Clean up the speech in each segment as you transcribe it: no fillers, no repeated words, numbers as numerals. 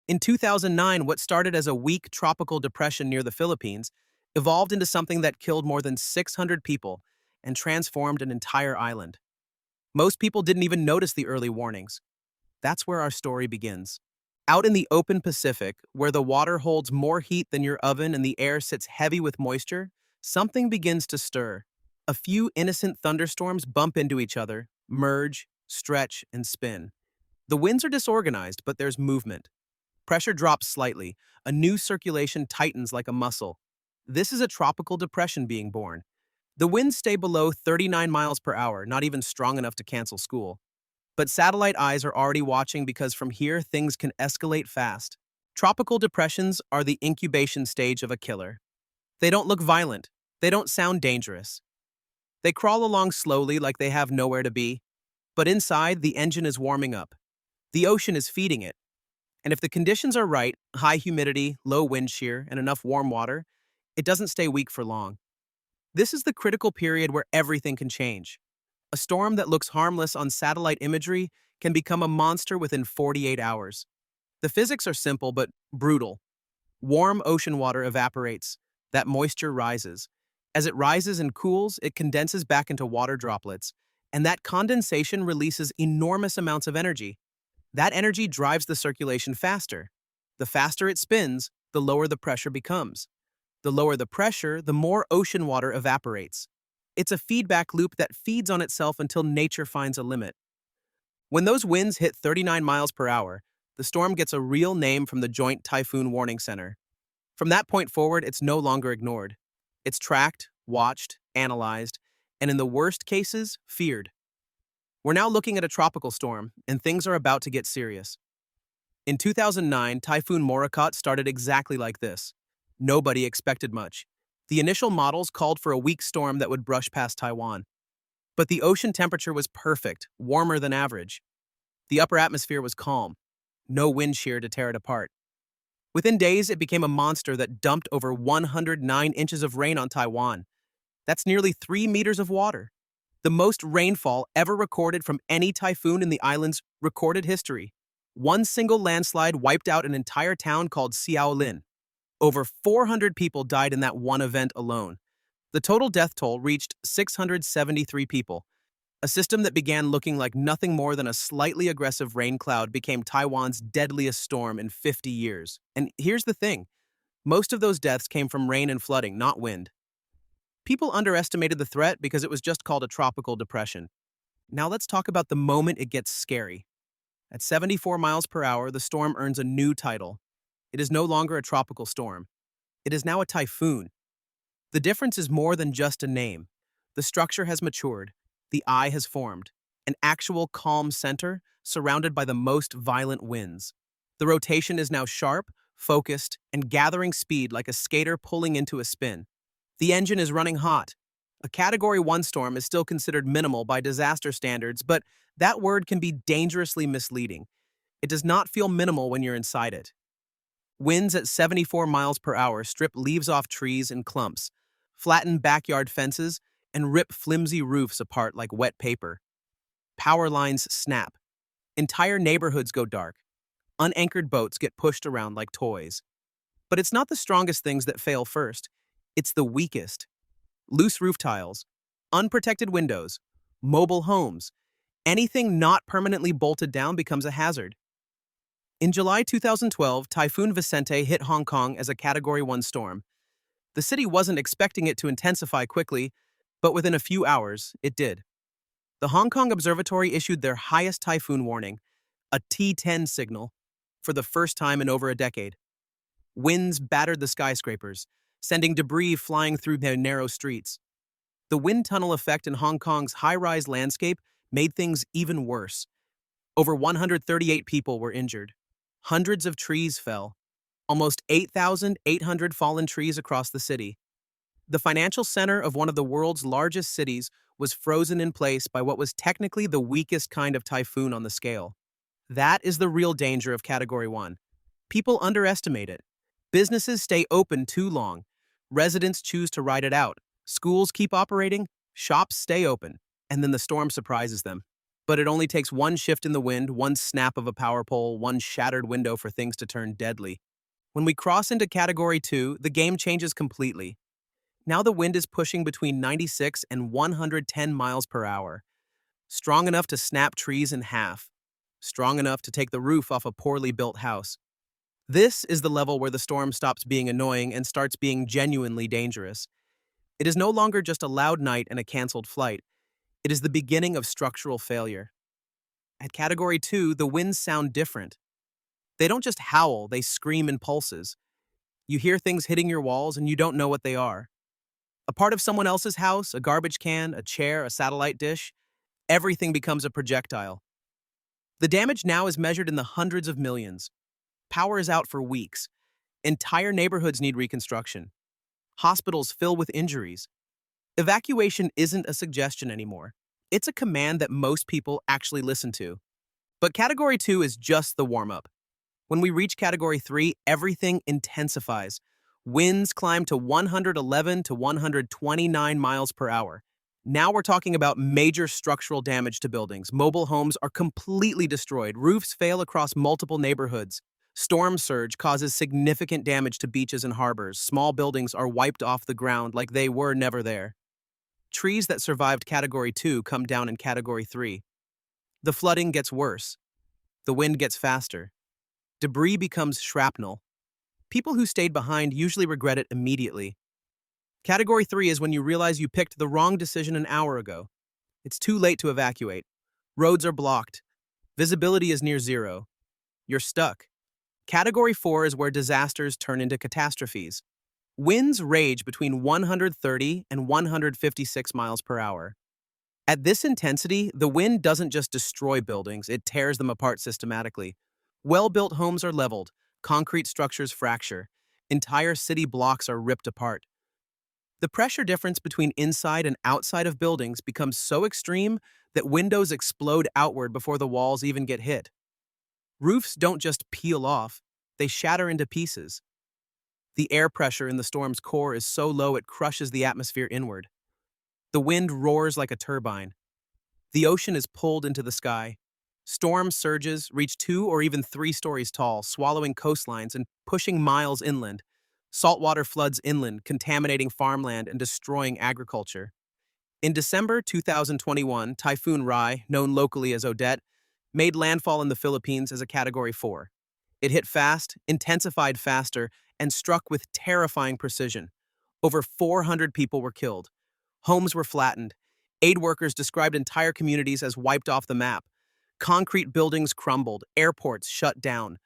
In 2009, what started as a weak tropical depression near the Philippines evolved into something that killed more than 600 people and transformed an entire island. Most people didn't even notice the early warnings. That's where our story begins. Out in the open Pacific, where the water holds more heat than your oven and the air sits heavy with moisture, something begins to stir. A few innocent thunderstorms bump into each other, merge, stretch, and spin. The winds are disorganized, but there's movement. Pressure drops slightly. A new circulation tightens like a muscle. This is a tropical depression being born. The winds stay below 39 miles per hour, not even strong enough to cancel school. But satellite eyes are already watching because from here things can escalate fast. Tropical depressions are the incubation stage of a killer. They don't look violent. They don't sound dangerous. They crawl along slowly like they have nowhere to be. But inside, the engine is warming up. The ocean is feeding it. And if the conditions are right, high humidity, low wind shear, and enough warm water, it doesn't stay weak for long. This is the critical period where everything can change. A storm that looks harmless on satellite imagery can become a monster within 48 hours. The physics are simple but brutal. Warm ocean water evaporates. That moisture rises. As it rises and cools, it condenses back into water droplets, and that condensation releases enormous amounts of energy. That energy drives the circulation faster. The faster it spins, the lower the pressure becomes. The lower the pressure, the more ocean water evaporates. It's a feedback loop that feeds on itself until nature finds a limit. When those winds hit 39 miles per hour, the storm gets a real name from the Joint Typhoon Warning Center. From that point forward, it's no longer ignored. It's tracked, watched, analyzed, and in the worst cases, feared. We're now looking at a tropical storm, and things are about to get serious. In 2009, Typhoon Morakot started exactly like this. Nobody expected much. The initial models called for a weak storm that would brush past Taiwan. But the ocean temperature was perfect, warmer than average. The upper atmosphere was calm. No wind shear to tear it apart. Within days, it became a monster that dumped over 109 inches of rain on Taiwan. That's nearly 3 meters of water. The most rainfall ever recorded from any typhoon in the island's recorded history. One single landslide wiped out an entire town called Xiaolin. Over 400 people died in that one event alone. The total death toll reached 673 people. A system that began looking like nothing more than a slightly aggressive rain cloud became Taiwan's deadliest storm in 50 years. And here's the thing. Most of those deaths came from rain and flooding, not wind. People underestimated the threat because it was just called a tropical depression. Now let's talk about the moment it gets scary. At 74 miles per hour, the storm earns a new title. It is no longer a tropical storm. It is now a typhoon. The difference is more than just a name. The structure has matured. The eye has formed. An actual calm center surrounded by the most violent winds. The rotation is now sharp, focused, and gathering speed like a skater pulling into a spin. The engine is running hot. A Category 1 storm is still considered minimal by disaster standards, but that word can be dangerously misleading. It does not feel minimal when you're inside it. Winds at 74 miles per hour strip leaves off trees in clumps, flatten backyard fences, and rip flimsy roofs apart like wet paper. Power lines snap. Entire neighborhoods go dark. Unanchored boats get pushed around like toys. But it's not the strongest things that fail first. It's the weakest. Loose roof tiles, unprotected windows, mobile homes. Anything not permanently bolted down becomes a hazard. In July 2012, Typhoon Vicente hit Hong Kong as a Category 1 storm. The city wasn't expecting it to intensify quickly, but within a few hours, it did. The Hong Kong Observatory issued their highest typhoon warning, a T10 signal, for the first time in over a decade. Winds battered the skyscrapers, sending debris flying through their narrow streets. The wind tunnel effect in Hong Kong's high-rise landscape made things even worse. Over 138 people were injured. Hundreds of trees fell. Almost 8,800 fallen trees across the city. The financial center of one of the world's largest cities was frozen in place by what was technically the weakest kind of typhoon on the scale. That is the real danger of Category 1. People underestimate it. Businesses stay open too long. Residents choose to ride it out. Schools keep operating. Shops stay open. And then the storm surprises them. But it only takes one shift in the wind, one snap of a power pole, one shattered window for things to turn deadly. When we cross into Category 2, the game changes completely. Now the wind is pushing between 96 and 110 miles per hour, strong enough to snap trees in half, strong enough to take the roof off a poorly built house. This is the level where the storm stops being annoying and starts being genuinely dangerous. It is no longer just a loud night and a canceled flight. It is the beginning of structural failure. At Category 2, the winds sound different. They don't just howl, they scream in pulses. You hear things hitting your walls and you don't know what they are. A part of someone else's house, a garbage can, a chair, a satellite dish, everything becomes a projectile. The damage now is measured in the hundreds of millions. Power is out for weeks. Entire neighborhoods need reconstruction. Hospitals fill with injuries. Evacuation isn't a suggestion anymore. It's a command that most people actually listen to. But Category 2 is just the warm-up. When we reach Category 3, everything intensifies. Winds climb to 111 to 129 miles per hour. Now we're talking about major structural damage to buildings. Mobile homes are completely destroyed. Roofs fail across multiple neighborhoods. Storm surge causes significant damage to beaches and harbors. Small buildings are wiped off the ground like they were never there. Trees that survived Category 2 come down in Category 3. The flooding gets worse. The wind gets faster. Debris becomes shrapnel. People who stayed behind usually regret it immediately. Category 3 is when you realize you picked the wrong decision an hour ago. It's too late to evacuate. Roads are blocked. Visibility is near zero. You're stuck. Category 4 is where disasters turn into catastrophes. Winds rage between 130 and 156 miles per hour. At this intensity, the wind doesn't just destroy buildings, it tears them apart systematically. Well-built homes are leveled, concrete structures fracture, entire city blocks are ripped apart. The pressure difference between inside and outside of buildings becomes so extreme that windows explode outward before the walls even get hit. Roofs don't just peel off, they shatter into pieces. The air pressure in the storm's core is so low it crushes the atmosphere inward. The wind roars like a turbine. The ocean is pulled into the sky. Storm surges reach 2 or even 3 stories tall, swallowing coastlines and pushing miles inland. Saltwater floods inland, contaminating farmland and destroying agriculture. In December 2021, Typhoon Rai, known locally as Odette, made landfall in the Philippines as a Category 4. It hit fast, intensified faster, and struck with terrifying precision. Over 400 people were killed. Homes were flattened. Aid workers described entire communities as wiped off the map. Concrete buildings crumbled. Airports shut down.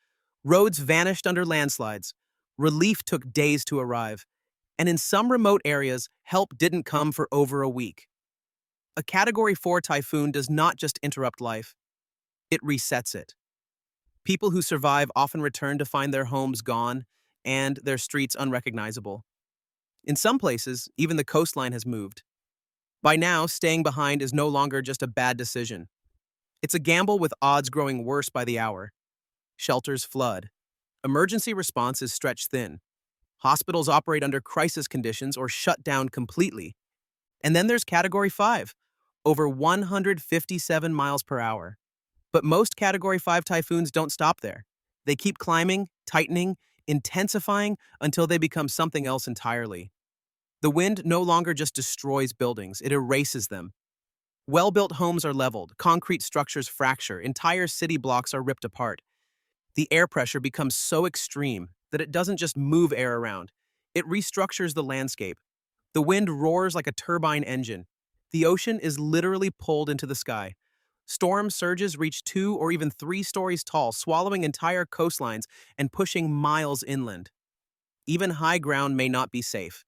Roads vanished under landslides. Relief took days to arrive. And in some remote areas, help didn't come for over a week. A Category 4 typhoon does not just interrupt life, it resets it. People who survive often return to find their homes gone and their streets unrecognizable. In some places, even the coastline has moved. By now, staying behind is no longer just a bad decision. It's a gamble with odds growing worse by the hour. Shelters flood. Emergency response is stretched thin. Hospitals operate under crisis conditions or shut down completely. And then there's Category 5, over 157 miles per hour. But most Category 5 typhoons don't stop there. They keep climbing, tightening, intensifying until they become something else entirely. The wind no longer just destroys buildings, it erases them. Well-built homes are leveled, concrete structures fracture, entire city blocks are ripped apart. The air pressure becomes so extreme that it doesn't just move air around, it restructures the landscape. The wind roars like a turbine engine. The ocean is literally pulled into the sky. Storm surges reach 2 or even 3 stories tall, swallowing entire coastlines and pushing miles inland. Even high ground may not be safe.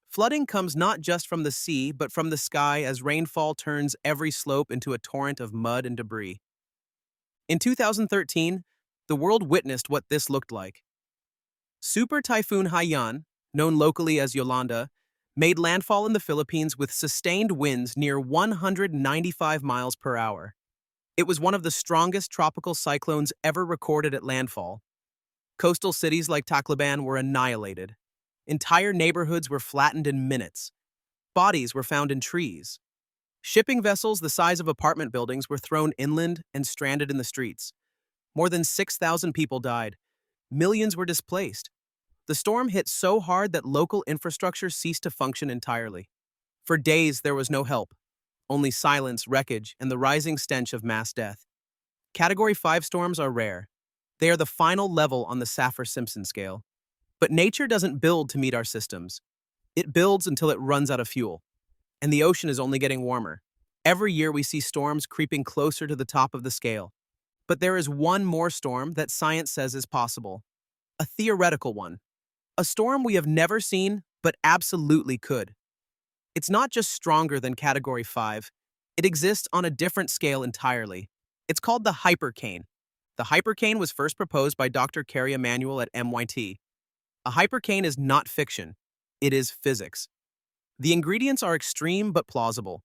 Flooding comes not just from the sea, but from the sky as rainfall turns every slope into a torrent of mud and debris. In 2013, the world witnessed what this looked like. Super Typhoon Haiyan, known locally as Yolanda, made landfall in the Philippines with sustained winds near 195 miles per hour. It was one of the strongest tropical cyclones ever recorded at landfall. Coastal cities like Tacloban were annihilated. Entire neighborhoods were flattened in minutes. Bodies were found in trees. Shipping vessels the size of apartment buildings were thrown inland and stranded in the streets. More than 6,000 people died. Millions were displaced. The storm hit so hard that local infrastructure ceased to function entirely. For days, there was no help, only silence, wreckage, and the rising stench of mass death. Category 5 storms are rare. They are the final level on the Saffir-Simpson scale. But nature doesn't build to meet our systems. It builds until it runs out of fuel. And the ocean is only getting warmer. Every year we see storms creeping closer to the top of the scale. But there is one more storm that science says is possible. A theoretical one. A storm we have never seen, but absolutely could. It's not just stronger than Category 5. It exists on a different scale entirely. It's called the hypercane. The hypercane was first proposed by Dr. Carey Emanuel at MIT. A hypercane is not fiction. It is physics. The ingredients are extreme but plausible.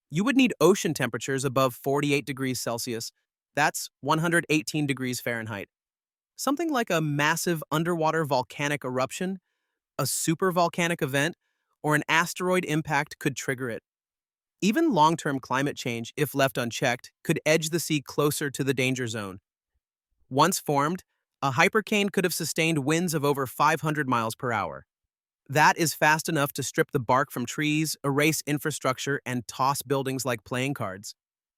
You would need ocean temperatures above 48 degrees Celsius. That's 118 degrees Fahrenheit. Something like a massive underwater volcanic eruption, a supervolcanic event, or an asteroid impact could trigger it. Even long-term climate change, if left unchecked, could edge the sea closer to the danger zone. Once formed, a hypercane could have sustained winds of over 500 miles per hour. That is fast enough to strip the bark from trees, erase infrastructure, and toss buildings like playing cards.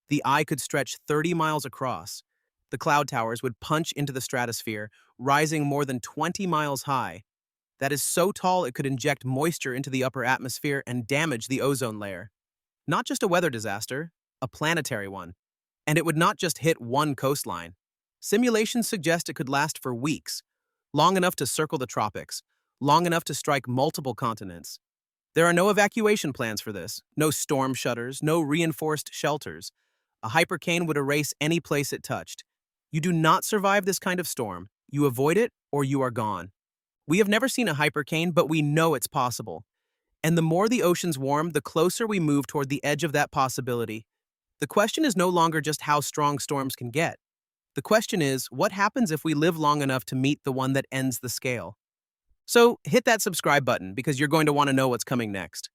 The eye could stretch 30 miles across. The cloud towers would punch into the stratosphere, rising more than 20 miles high. That is so tall it could inject moisture into the upper atmosphere and damage the ozone layer. Not just a weather disaster, a planetary one. And it would not just hit one coastline. Simulations suggest it could last for weeks, long enough to circle the tropics, long enough to strike multiple continents. There are no evacuation plans for this, no storm shutters, no reinforced shelters. A hypercane would erase any place it touched. You do not survive this kind of storm. You avoid it, or you are gone. We have never seen a hypercane, but we know it's possible. And the more the oceans warm, the closer we move toward the edge of that possibility. The question is no longer just how strong storms can get. The question is, what happens if we live long enough to meet the one that ends the scale? So hit that subscribe button because you're going to want to know what's coming next.